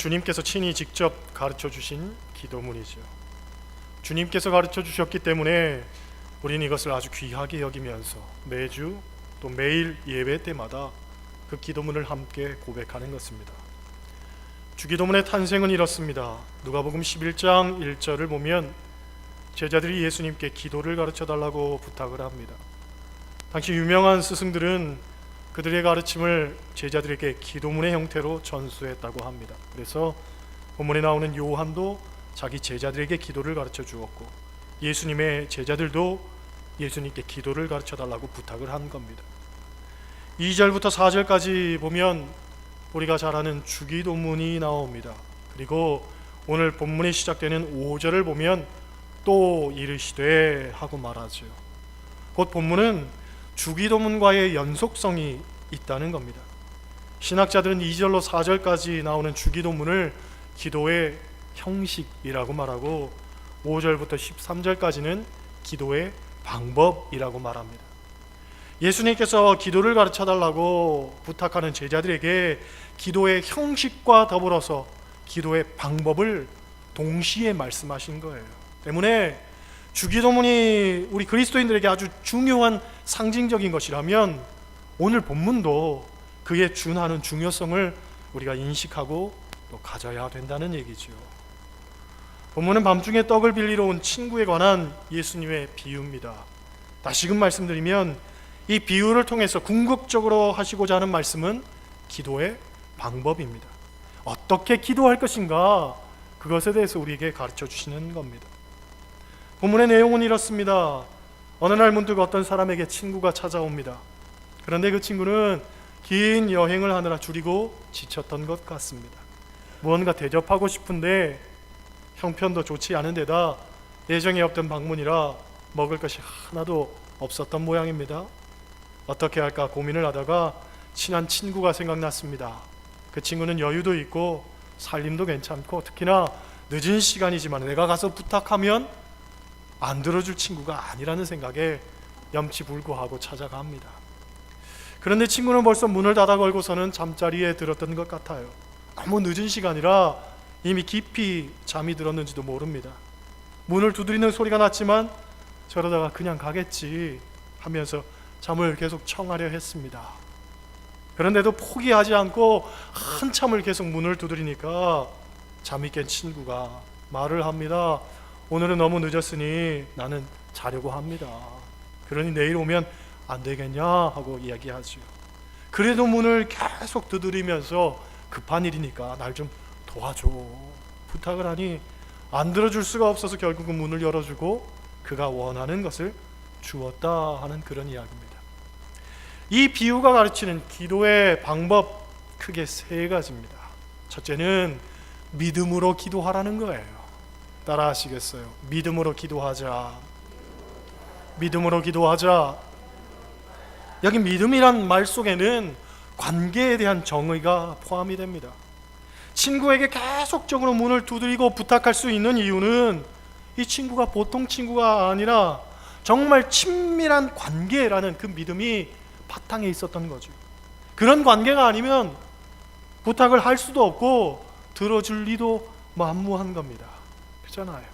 주님께서 친히 직접 가르쳐 주신 기도문이죠. 주님께서 가르쳐 주셨기 때문에 우리는 이것을 아주 귀하게 여기면서 매주 또 매일 예배 때마다 그 기도문을 함께 고백하는 것입니다. 주기도문의 탄생은 이렇습니다. 누가복음 11장 1절을 보면 제자들이 예수님께 기도를 가르쳐 달라고 부탁을 합니다. 당시 유명한 스승들은 그들의 가르침을 제자들에게 기도문의 형태로 전수했다고 합니다. 그래서 본문에 나오는 요한도 자기 제자들에게 기도를 가르쳐 주었고, 예수님의 제자들도 예수님께 기도를 가르쳐 달라고 부탁을 한 겁니다. 2절부터 4절까지 보면 우리가 잘 아는 주기도문이 나옵니다. 그리고 오늘 본문이 시작되는 5절을 보면 또 이르시되 하고 말하죠. 곧 본문은 주기도문과의 연속성이 있다는 겁니다. 신학자들은 2절로 4절까지 나오는 주기도문을 기도의 형식이라고 말하고 5절부터 13절까지는 기도의 방법이라고 말합니다. 예수님께서 기도를 가르쳐 달라고 부탁하는 제자들에게 기도의 형식과 더불어서 기도의 방법을 동시에 말씀하신 거예요. 때문에 주기도문이 우리 그리스도인들에게 아주 중요한 상징적인 것이라면 오늘 본문도 그에 준하는 중요성을 우리가 인식하고 또 가져야 된다는 얘기죠. 본문은 밤중에 떡을 빌리러 온 친구에 관한 예수님의 비유입니다. 다시금 말씀드리면 이 비유를 통해서 궁극적으로 하시고자 하는 말씀은 기도의 방법입니다. 어떻게 기도할 것인가, 그것에 대해서 우리에게 가르쳐 주시는 겁니다. 본문의 내용은 이렇습니다. 어느 날 문득 어떤 사람에게 친구가 찾아옵니다. 그런데 그 친구는 긴 여행을 하느라 줄이고 지쳤던 것 같습니다. 무언가 대접하고 싶은데 형편도 좋지 않은 데다 예정에 없던 방문이라 먹을 것이 하나도 없었던 모양입니다. 어떻게 할까 고민을 하다가 친한 친구가 생각났습니다. 그 친구는 여유도 있고 살림도 괜찮고 특히나 늦은 시간이지만 내가 가서 부탁하면 안 들어줄 친구가 아니라는 생각에 염치불구하고 찾아갑니다. 그런데 친구는 벌써 문을 닫아 걸고서는 잠자리에 들었던 것 같아요. 너무 늦은 시간이라 이미 깊이 잠이 들었는지도 모릅니다. 문을 두드리는 소리가 났지만 저러다가 그냥 가겠지 하면서 잠을 계속 청하려 했습니다. 그런데도 포기하지 않고 한참을 계속 문을 두드리니까 잠이 깬 친구가 말을 합니다. 오늘은 너무 늦었으니 나는 자려고 합니다. 그러니 내일 오면 안 되겠냐 하고 이야기하죠. 그래도 문을 계속 두드리면서 급한 일이니까 날 좀 도와줘 부탁을 하니 안 들어줄 수가 없어서 결국은 문을 열어주고 그가 원하는 것을 주었다 하는 그런 이야기입니다. 이 비유가 가르치는 기도의 방법 크게 세 가지입니다. 첫째는 믿음으로 기도하라는 거예요. 따라 하시겠어요? 믿음으로 기도하자. 믿음으로 기도하자. 여기 믿음이란 말 속에는 관계에 대한 정의가 포함이 됩니다. 친구에게 계속적으로 문을 두드리고 부탁할 수 있는 이유는 이 친구가 보통 친구가 아니라 정말 친밀한 관계라는 그 믿음이 바탕에 있었던 거죠. 그런 관계가 아니면 부탁을 할 수도 없고 들어줄 리도 만무한 겁니다. 그렇잖아요.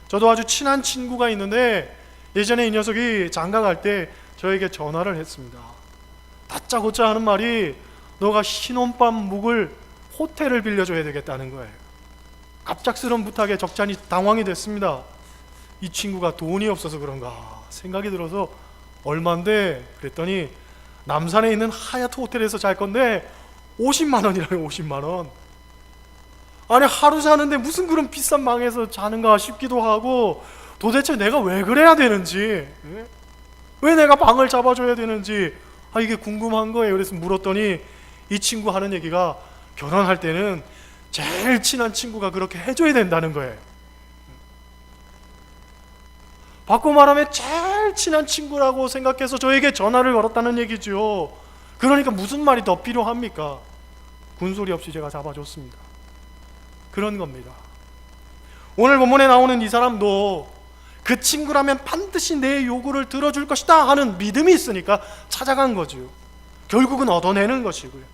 저도 아주 친한 친구가 있는데 예전에 이 녀석이 장가 갈 때 저에게 전화를 했습니다. 다짜고짜 하는 말이 너가 신혼밤 묵을 호텔을 빌려줘야 되겠다는 거예요. 갑작스러운 부탁에 적잖이 당황이 됐습니다. 이 친구가 돈이 없어서 그런가 생각이 들어서 얼만데 그랬더니 남산에 있는 하얏트 호텔에서 잘 건데 50만 원이라요. 50만 원. 아니 하루 자는데 무슨 그런 비싼 방에서 자는가 싶기도 하고 도대체 내가 왜 그래야 되는지, 왜 내가 방을 잡아줘야 되는지 이게 궁금한 거예요. 그래서 물었더니 이 친구 하는 얘기가 결혼할 때는 제일 친한 친구가 그렇게 해줘야 된다는 거예요. 바꿔 말하면 제일 친한 친구라고 생각해서 저에게 전화를 걸었다는 얘기죠. 그러니까 무슨 말이 더 필요합니까? 군소리 없이 제가 잡아줬습니다. 그런 겁니다. 오늘 본문에 나오는 이 사람도 그 친구라면 반드시 내 요구를 들어줄 것이다 하는 믿음이 있으니까 찾아간 거죠. 결국은 얻어내는 것이고요.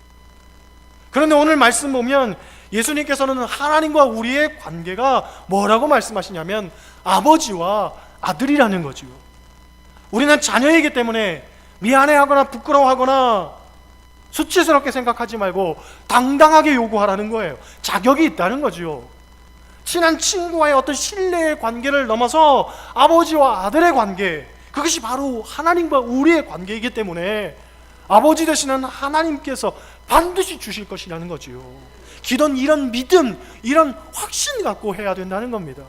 그런데 오늘 말씀 보면 예수님께서는 하나님과 우리의 관계가 뭐라고 말씀하시냐면 아버지와 아들이라는 거죠. 우리는 자녀이기 때문에 미안해하거나 부끄러워하거나 수치스럽게 생각하지 말고 당당하게 요구하라는 거예요. 자격이 있다는 거죠. 친한 친구와의 어떤 신뢰의 관계를 넘어서 아버지와 아들의 관계, 그것이 바로 하나님과 우리의 관계이기 때문에 아버지 되시는 하나님께서 반드시 주실 것이라는 거지요. 기도는 이런 믿음, 이런 확신 갖고 해야 된다는 겁니다.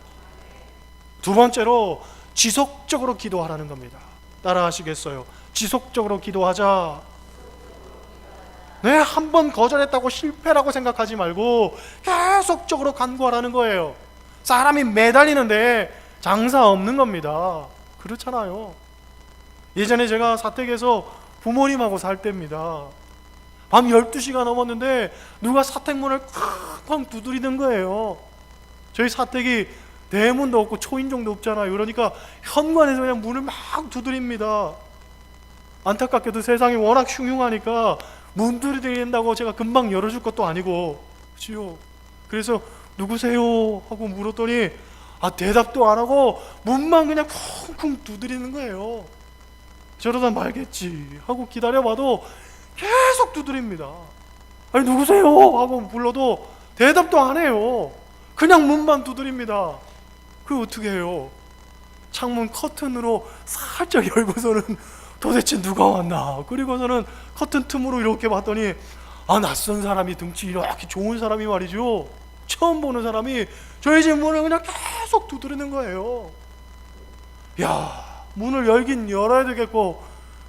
두 번째로 지속적으로 기도하라는 겁니다. 따라 하시겠어요? 지속적으로 기도하자. 네, 한 번 거절했다고 실패라고 생각하지 말고 계속적으로 간구하라는 거예요. 사람이 매달리는데 장사 없는 겁니다. 그렇잖아요. 예전에 제가 사택에서 부모님하고 살 때입니다. 밤 12시가 넘었는데 누가 사택문을 쾅쾅 두드리는 거예요. 저희 사택이 대문도 없고 초인종도 없잖아요. 그러니까 현관에서 그냥 문을 막 두드립니다. 안타깝게도 세상이 워낙 흉흉하니까 문 두드린다고 제가 금방 열어줄 것도 아니고, 그렇지요. 그래서 누구세요? 하고 물었더니 대답도 안 하고 문만 그냥 쿵쿵 두드리는 거예요. 저러다 말겠지 하고 기다려봐도 계속 두드립니다. 아니 누구세요? 하고 불러도 대답도 안 해요. 그냥 문만 두드립니다. 그거 어떻게 해요? 창문 커튼으로 살짝 열고서는 도대체 누가 왔나? 그리고서는 커튼 틈으로 이렇게 봤더니 낯선 사람이, 등치 이렇게 좋은 사람이 말이죠, 처음 보는 사람이 저희 집 문을 그냥 계속 두드리는 거예요. 야, 문을 열긴 열어야 되겠고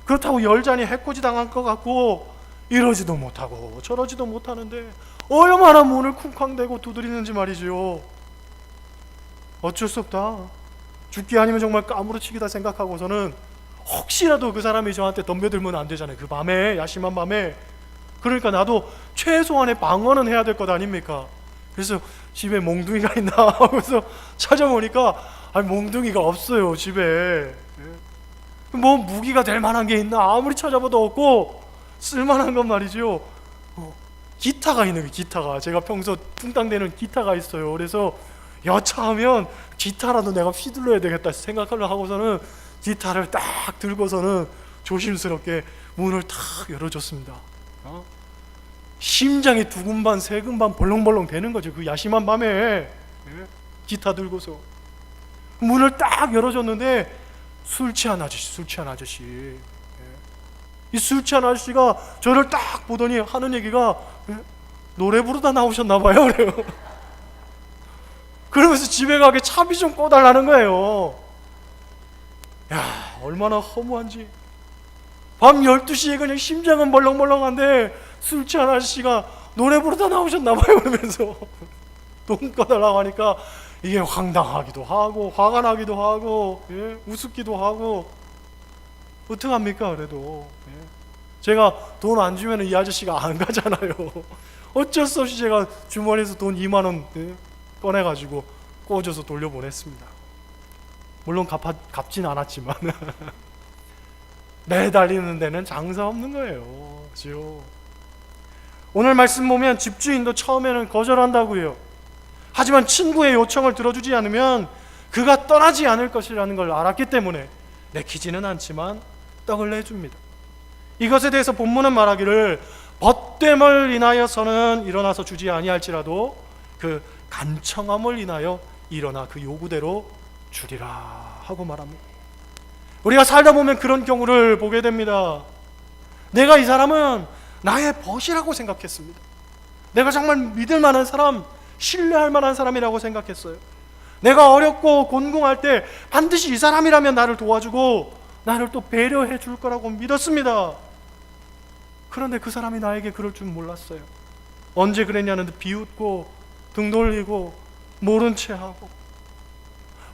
그렇다고 열자니 해코지 당한 것 같고 이러지도 못하고 저러지도 못하는데 얼마나 문을 쿵쾅대고 두드리는지 말이죠. 어쩔 수 없다. 죽기 아니면 정말 까무러치기다 생각하고서는 혹시라도 그 사람이 저한테 덤벼들면 안 되잖아요. 그 밤에, 야심한 밤에. 그러니까 나도 최소한의 방어는 해야 될 것 아닙니까? 그래서 집에 몽둥이가 있나 하면서 찾아보니까 몽둥이가 없어요, 집에. 뭐 무기가 될 만한 게 있나? 아무리 찾아봐도 없고 쓸만한 건 말이죠, 기타가 있는 거예요. 기타가, 제가 평소 퉁땅대는 기타가 있어요. 그래서 여차하면 기타라도 내가 휘둘러야 되겠다 생각을 하고서는 기타를 딱 들고서는 조심스럽게 문을 탁 열어줬습니다. 심장이 두근반 세근반 벌렁벌렁 되는 거죠. 그 야심한 밤에 기타 들고서 문을 딱 열어줬는데 술 취한 아저씨. 이 술 취한 아저씨가 저를 딱 보더니 하는 얘기가 노래 부르다 나오셨나 봐요. 그래요. 그러면서 집에 가게 차비 좀 꺼달라는 거예요. 야, 얼마나 허무한지. 밤 12시에 그냥 심장은 벌렁벌렁한데 술 취한 아저씨가 노래 부르다 나오셨나 봐요. 그러면서 돈 꺼달라고 하니까 이게 황당하기도 하고 화가 나기도 하고 우습기도 하고 어떡합니까? 그래도 제가 돈 안 주면 이 아저씨가 안 가잖아요. 어쩔 수 없이 제가 주머니에서 돈 2만 원 꺼내가지고 꽂아서 돌려보냈습니다. 물론 갚진 않았지만 매달리는 데는 장사 없는 거예요. 그렇죠? 오늘 말씀 보면 집주인도 처음에는 거절한다고요. 하지만 친구의 요청을 들어주지 않으면 그가 떠나지 않을 것이라는 걸 알았기 때문에 내키지는 않지만 떡을 내줍니다. 이것에 대해서 본문은 말하기를 벗됨을 인하여서는 일어나서 주지 아니할지라도 그 간청함을 인하여 일어나 그 요구대로 주리라 하고 말합니다. 우리가 살다 보면 그런 경우를 보게 됩니다. 내가 이 사람은 나의 벗이라고 생각했습니다. 내가 정말 믿을 만한 사람, 신뢰할 만한 사람이라고 생각했어요. 내가 어렵고 곤궁할 때 반드시 이 사람이라면 나를 도와주고 나를 또 배려해 줄 거라고 믿었습니다. 그런데 그 사람이 나에게 그럴 줄 몰랐어요. 언제 그랬냐는데 비웃고 등 돌리고 모른 채 하고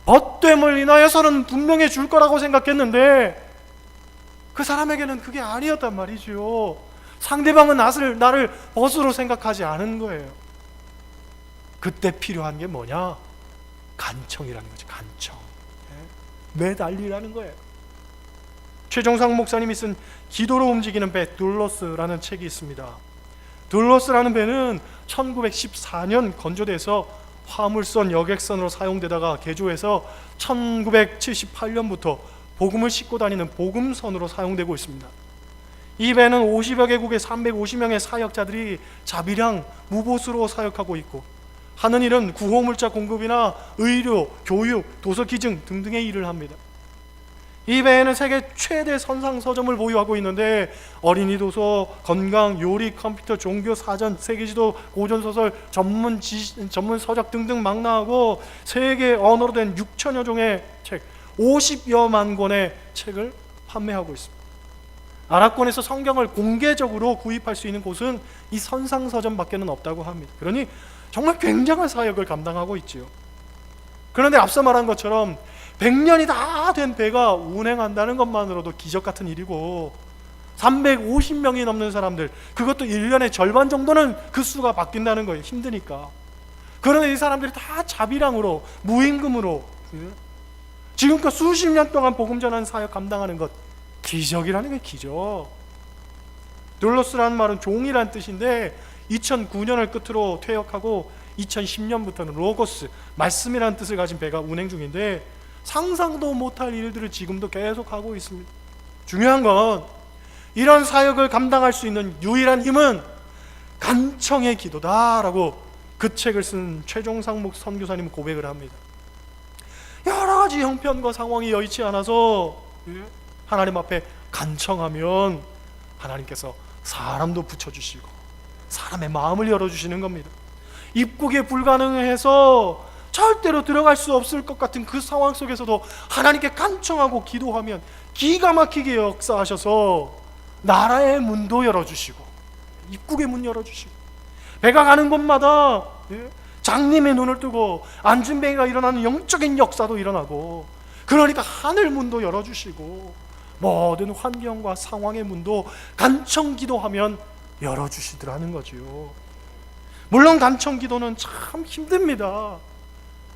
벗됨을 인하여서는 분명히 줄 거라고 생각했는데 그 사람에게는 그게 아니었단 말이죠. 상대방은 나를 벗으로 생각하지 않은 거예요. 그때 필요한 게 뭐냐? 간청이라는 거죠. 간청. 매달리라는 거예요. 최종상 목사님이 쓴 기도로 움직이는 배 둘러스라는 책이 있습니다. 둘로스라는 배는 1914년 건조돼서 화물선 여객선으로 사용되다가 개조해서 1978년부터 복음을 싣고 다니는 복음선으로 사용되고 있습니다. 이 배는 50여 개국의 350명의 사역자들이 자비량 무보수로 사역하고 있고, 하는 일은 구호물자 공급이나 의료, 교육, 도서 기증 등등의 일을 합니다. 이 배에는 세계 최대 선상 서점을 보유하고 있는데 어린이 도서, 건강, 요리, 컴퓨터, 종교, 사전, 세계지도, 고전소설, 전문 서적 등등 망라하고 세계 언어로 된 6천여 종의 책, 50여만 권의 책을 판매하고 있습니다. 아랍권에서 성경을 공개적으로 구입할 수 있는 곳은 이 선상 서점밖에는 없다고 합니다. 그러니 정말 굉장한 사역을 감당하고 있지요. 그런데 앞서 말한 것처럼 100년이 다 된 배가 운행한다는 것만으로도 기적 같은 일이고, 350명이 넘는 사람들, 그것도 1년의 절반 정도는 그 수가 바뀐다는 거예요. 힘드니까. 그런데 이 사람들이 다 자비량으로, 무임금으로 지금껏 수십 년 동안 복음 전하는 사역 감당하는 것, 기적이라는 게 기적. 둘로스라는 말은 종이란 뜻인데 2009년을 끝으로 퇴역하고 2010년부터는 로고스, 말씀이라는 뜻을 가진 배가 운행 중인데 상상도 못할 일들을 지금도 계속하고 있습니다. 중요한 건 이런 사역을 감당할 수 있는 유일한 힘은 간청의 기도다라고 그 책을 쓴 최종상 선교사님은 고백을 합니다. 여러 가지 형편과 상황이 여의치 않아서 하나님 앞에 간청하면 하나님께서 사람도 붙여주시고 사람의 마음을 열어주시는 겁니다. 입국에 불가능해서 절대로 들어갈 수 없을 것 같은 그 상황 속에서도 하나님께 간청하고 기도하면 기가 막히게 역사하셔서 나라의 문도 열어주시고 입국의 문 열어주시고, 배가 가는 곳마다 장님의 눈을 뜨고 안진뱅이가 일어나는 영적인 역사도 일어나고, 그러니까 하늘 문도 열어주시고 모든 환경과 상황의 문도 간청 기도하면 열어주시더라는 거지요. 물론 간청 기도는 참 힘듭니다.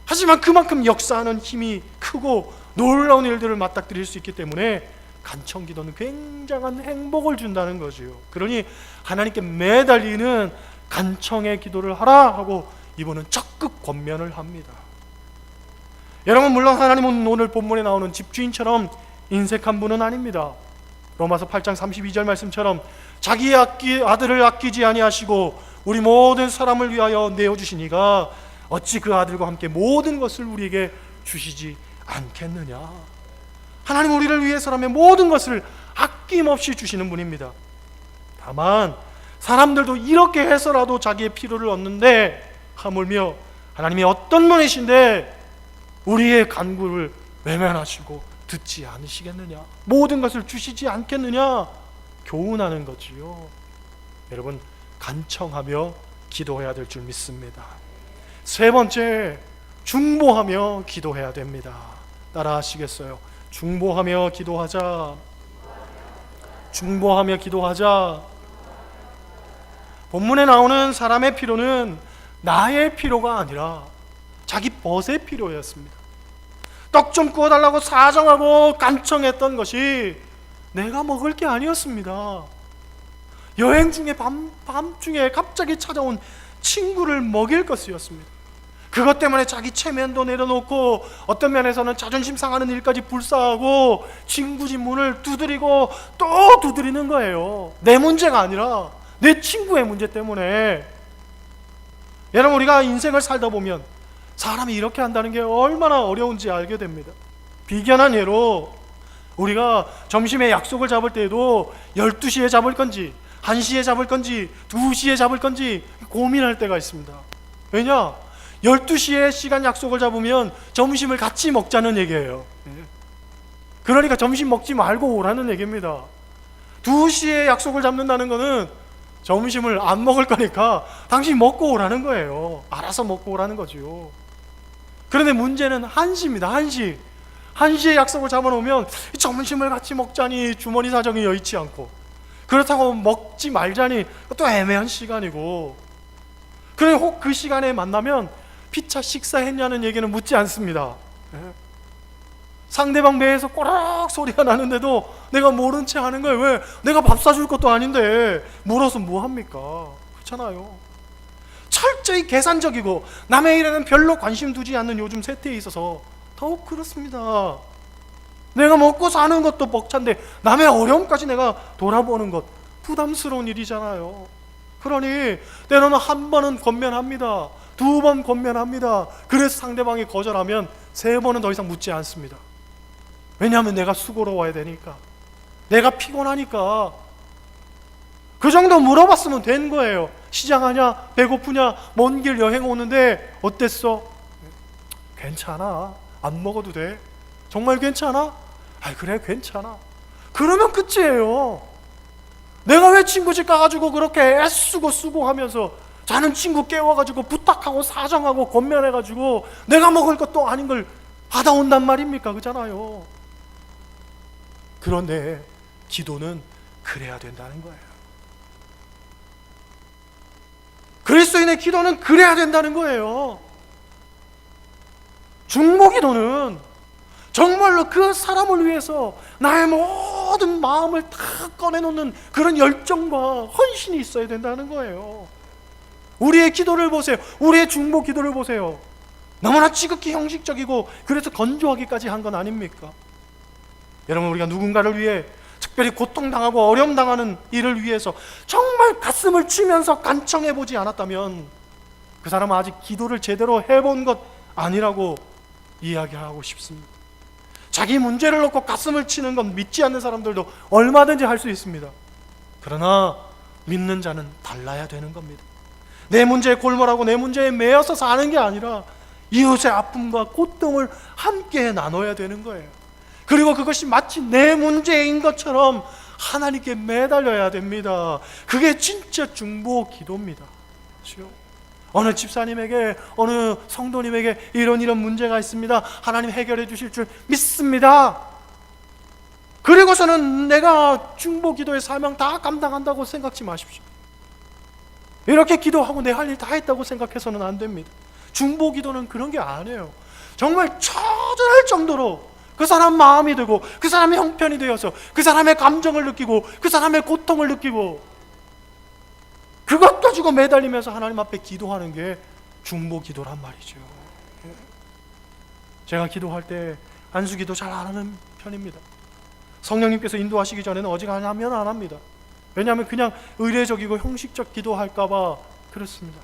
하지만 그만큼 역사하는 힘이 크고 놀라운 일들을 맞닥뜨릴 수 있기 때문에 간청 기도는 굉장한 행복을 준다는 거지요. 그러니 하나님께 매달리는 간청의 기도를 하라 하고 이분은 적극 권면을 합니다. 여러분, 물론 하나님은 오늘 본문에 나오는 집주인처럼 인색한 분은 아닙니다. 로마서 8장 32절 말씀처럼 자기의 아들을 아끼지 아니하시고 우리 모든 사람을 위하여 내어주시니가 어찌 그 아들과 함께 모든 것을 우리에게 주시지 않겠느냐. 하나님 우리를 위해서라면 모든 것을 아낌없이 주시는 분입니다. 다만 사람들도 이렇게 해서라도 자기의 필요를 얻는데 하물며 하나님이 어떤 분이신데 우리의 간구를 외면하시고 듣지 않으시겠느냐, 모든 것을 주시지 않겠느냐 교훈하는 거지요. 여러분, 간청하며 기도해야 될 줄 믿습니다. 세 번째, 중보하며 기도해야 됩니다. 따라 하시겠어요? 중보하며 기도하자. 중보하며 기도하자. 본문에 나오는 사람의 필요는 나의 필요가 아니라 자기 벗의 필요였습니다. 떡 좀 구워달라고 사정하고 간청했던 것이 내가 먹을 게 아니었습니다. 여행 중에 밤중에 갑자기 찾아온 친구를 먹일 것이었습니다. 그것 때문에 자기 체면도 내려놓고 어떤 면에서는 자존심 상하는 일까지 불사하고 친구 집 문을 두드리고 또 두드리는 거예요. 내 문제가 아니라 내 친구의 문제 때문에. 여러분, 우리가 인생을 살다 보면 사람이 이렇게 한다는 게 얼마나 어려운지 알게 됩니다. 비견한 예로 우리가 점심에 약속을 잡을 때에도 12시에 잡을 건지 1시에 잡을 건지 2시에 잡을 건지 고민할 때가 있습니다. 왜냐? 12시에 시간 약속을 잡으면 점심을 같이 먹자는 얘기예요. 그러니까 점심 먹지 말고 오라는 얘기입니다. 2시에 약속을 잡는다는 거는 점심을 안 먹을 거니까 당신 먹고 오라는 거예요. 알아서 먹고 오라는 거죠. 그런데 문제는 1시입니다. 1시. 1시에 약속을 잡아놓으면 점심을 같이 먹자니 주머니 사정이 여의치 않고, 그렇다고 먹지 말자니 또 애매한 시간이고, 그래 혹 그 시간에 만나면 피차 식사했냐는 얘기는 묻지 않습니다. 상대방 배에서 꼬락 소리가 나는데도 내가 모른 채 하는 거예요. 왜? 내가 밥 사줄 것도 아닌데 물어서 뭐 합니까? 그렇잖아요. 철저히 계산적이고 남의 일에는 별로 관심 두지 않는 요즘 세태에 있어서 더욱 그렇습니다. 내가 먹고 사는 것도 벅찬데 남의 어려움까지 내가 돌아보는 것 부담스러운 일이잖아요. 그러니 때로는 한 번은 권면합니다. 두 번 권면합니다. 그래서 상대방이 거절하면 세 번은 더 이상 묻지 않습니다. 왜냐하면 내가 수고로워야 되니까, 내가 피곤하니까. 그 정도 물어봤으면 된 거예요. 시장하냐? 배고프냐? 먼 길 여행 오는데 어땠어? 괜찮아. 안 먹어도 돼. 정말 괜찮아? 아, 그래, 괜찮아. 그러면 끝이에요. 내가 왜 친구 집 가가지고 그렇게 애쓰고 수고하면서 자는 친구 깨워가지고 부탁하고 사정하고 권면해가지고 내가 먹을 것도 아닌 걸 받아온단 말입니까? 그잖아요. 그런데 기도는 그래야 된다는 거예요. 그리스도인의 기도는 그래야 된다는 거예요. 중보기도는 정말로 그 사람을 위해서 나의 모든 마음을 다 꺼내놓는 그런 열정과 헌신이 있어야 된다는 거예요. 우리의 기도를 보세요. 우리의 중보 기도를 보세요. 너무나 지극히 형식적이고 그래서 건조하기까지 한 건 아닙니까? 여러분, 우리가 누군가를 위해 특별히 고통당하고 어려움당하는 일을 위해서 정말 가슴을 치면서 간청해보지 않았다면 그 사람은 아직 기도를 제대로 해본 것 아니라고 이야기하고 싶습니다. 자기 문제를 놓고 가슴을 치는 건 믿지 않는 사람들도 얼마든지 할 수 있습니다. 그러나 믿는 자는 달라야 되는 겁니다. 내 문제에 골몰하고 내 문제에 매여서 사는 게 아니라 이웃의 아픔과 고통을 함께 나눠야 되는 거예요. 그리고 그것이 마치 내 문제인 것처럼 하나님께 매달려야 됩니다. 그게 진짜 중보 기도입니다. 그렇죠? 어느 집사님에게, 어느 성도님에게 이런 문제가 있습니다. 하나님 해결해 주실 줄 믿습니다. 그리고서는 내가 중보 기도의 사명 다 감당한다고 생각지 마십시오. 이렇게 기도하고 내 할 일 다 했다고 생각해서는 안 됩니다. 중보 기도는 그런 게 아니에요. 정말 처절할 정도로 그 사람 마음이 되고 그 사람의 형편이 되어서 그 사람의 감정을 느끼고 그 사람의 고통을 느끼고 그것 가지고 매달리면서 하나님 앞에 기도하는 게 중보 기도란 말이죠. 제가 기도할 때 안수기도 잘 안 하는 편입니다. 성령님께서 인도하시기 전에는 어지간하면 안 합니다. 왜냐하면 그냥 의례적이고 형식적 기도할까 봐 그렇습니다.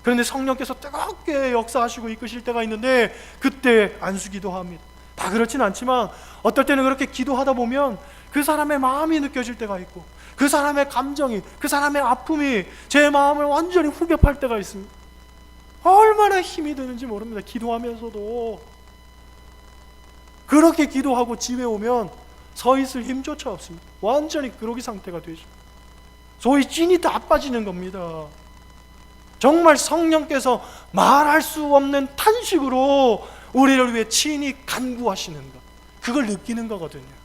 그런데 성령께서 뜨겁게 역사하시고 이끄실 때가 있는데 그때 안수기도 합니다. 다 그렇진 않지만 어떨 때는 그렇게 기도하다 보면 그 사람의 마음이 느껴질 때가 있고 그 사람의 감정이, 그 사람의 아픔이 제 마음을 완전히 후벼팔 때가 있습니다. 얼마나 힘이 드는지 모릅니다. 기도하면서도. 그렇게 기도하고 집에 오면 서 있을 힘조차 없습니다. 완전히 그러기 상태가 되죠. 소위 찐이 다 빠지는 겁니다. 정말 성령께서 말할 수 없는 탄식으로 우리를 위해 친히 간구하시는 것, 그걸 느끼는 거거든요.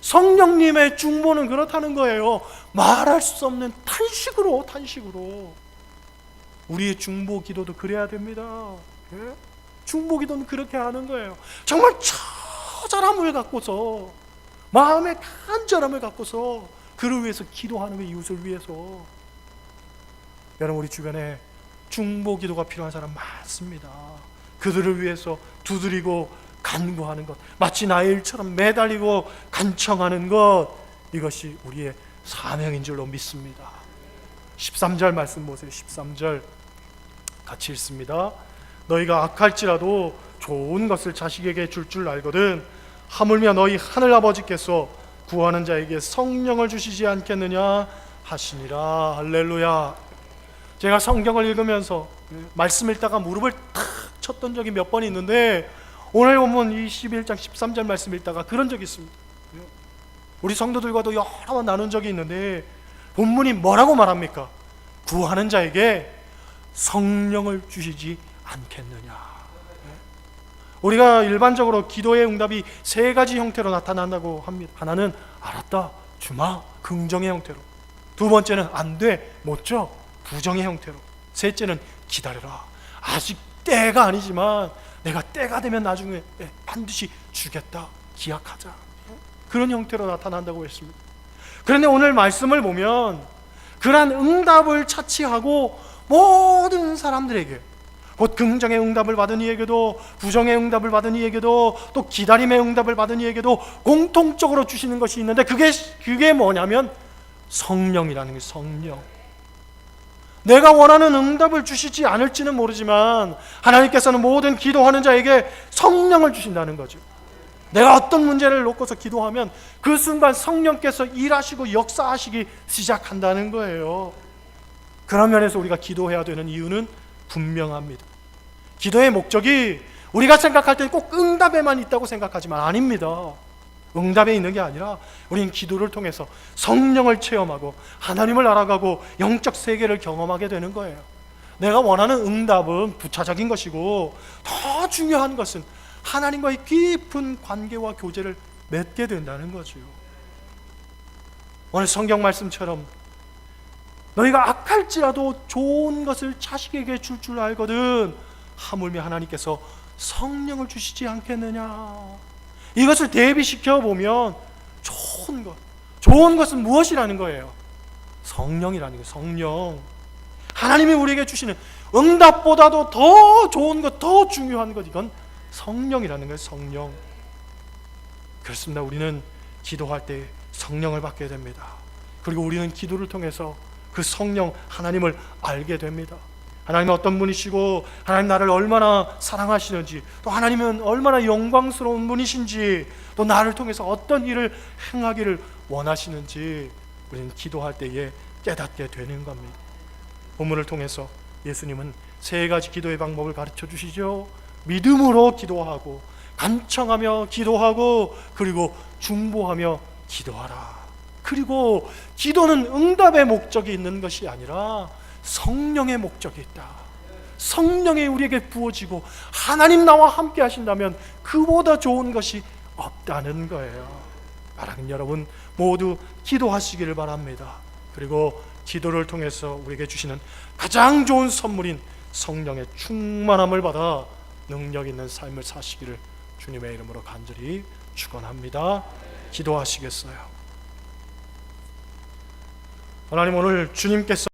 성령님의 중보는 그렇다는 거예요. 말할 수 없는 탄식으로 우리의 중보 기도도 그래야 됩니다. 예? 중보 기도는 그렇게 하는 거예요. 정말 처절함을 갖고서, 마음의 간절함을 갖고서 그를 위해서 기도하는 거예요. 이웃을 위해서. 여러분, 우리 주변에 중보 기도가 필요한 사람 많습니다. 그들을 위해서 두드리고 간구하는 것, 마치 나의 일처럼 매달리고 간청하는 것, 이것이 우리의 사명인 줄로 믿습니다. 13절 말씀 보세요. 13절 같이 읽습니다. 너희가 악할지라도 좋은 것을 자식에게 줄 알거든 하물며 너희 하늘아버지께서 구하는 자에게 성령을 주시지 않겠느냐 하시니라. 할렐루야. 제가 성경을 읽으면서 말씀 읽다가 무릎을 탁 쳤던 적이 몇 번 있는데 오늘 보면 21장 13절 말씀 읽다가 그런 적이 있습니다. 우리 성도들과도 여러 번 나눈 적이 있는데 본문이 뭐라고 말합니까? 구하는 자에게 성령을 주시지 않겠느냐. 우리가 일반적으로 기도의 응답이 세 가지 형태로 나타난다고 합니다. 하나는 알았다, 주마, 긍정의 형태로. 두 번째는 안 돼, 못 줘, 부정의 형태로. 셋째는 기다려라, 아직 때가 아니지만 내가 때가 되면 나중에 반드시 주겠다, 기약하자. 그런 형태로 나타난다고 했습니다. 그런데 오늘 말씀을 보면 그러한 응답을 차치하고 모든 사람들에게, 곧 긍정의 응답을 받은 이에게도 부정의 응답을 받은 이에게도 또 기다림의 응답을 받은 이에게도 공통적으로 주시는 것이 있는데 그게 뭐냐면 성령이라는 게 성령. 내가 원하는 응답을 주시지 않을지는 모르지만 하나님께서는 모든 기도하는 자에게 성령을 주신다는 거죠. 내가 어떤 문제를 놓고서 기도하면 그 순간 성령께서 일하시고 역사하시기 시작한다는 거예요. 그런 면에서 우리가 기도해야 되는 이유는 분명합니다. 기도의 목적이 우리가 생각할 때 꼭 응답에만 있다고 생각하지만 아닙니다. 응답에 있는 게 아니라 우리는 기도를 통해서 성령을 체험하고 하나님을 알아가고 영적 세계를 경험하게 되는 거예요. 내가 원하는 응답은 부차적인 것이고 더 중요한 것은 하나님과의 깊은 관계와 교제를 맺게 된다는 거죠. 오늘 성경 말씀처럼 너희가 악할지라도 좋은 것을 자식에게 줄 줄 알거든 하물며 하나님께서 성령을 주시지 않겠느냐. 이것을 대비시켜 보면 좋은 것은 무엇이라는 거예요? 성령이라는 거예요. 성령. 하나님이 우리에게 주시는 응답보다도 더 좋은 것, 더 중요한 것, 이건 성령이라는 거예요. 성령. 그렇습니다. 우리는 기도할 때 성령을 받게 됩니다. 그리고 우리는 기도를 통해서 그 성령 하나님을 알게 됩니다. 하나님은 어떤 분이시고 하나님 나를 얼마나 사랑하시는지, 또 하나님은 얼마나 영광스러운 분이신지, 또 나를 통해서 어떤 일을 행하기를 원하시는지 우리는 기도할 때에 깨닫게 되는 겁니다. 본문을 통해서 예수님은 세 가지 기도의 방법을 가르쳐 주시죠. 믿음으로 기도하고, 간청하며 기도하고, 그리고 중보하며 기도하라. 그리고 기도는 응답의 목적이 있는 것이 아니라 성령의 목적이 있다. 성령이 우리에게 부어지고 하나님 나와 함께 하신다면 그보다 좋은 것이 없다는 거예요. 사랑하는 여러분, 모두 기도하시기를 바랍니다. 그리고 기도를 통해서 우리에게 주시는 가장 좋은 선물인 성령의 충만함을 받아 능력 있는 삶을 사시기를 주님의 이름으로 간절히 축원합니다. 기도하시겠어요? 하나님, 오늘 주님께서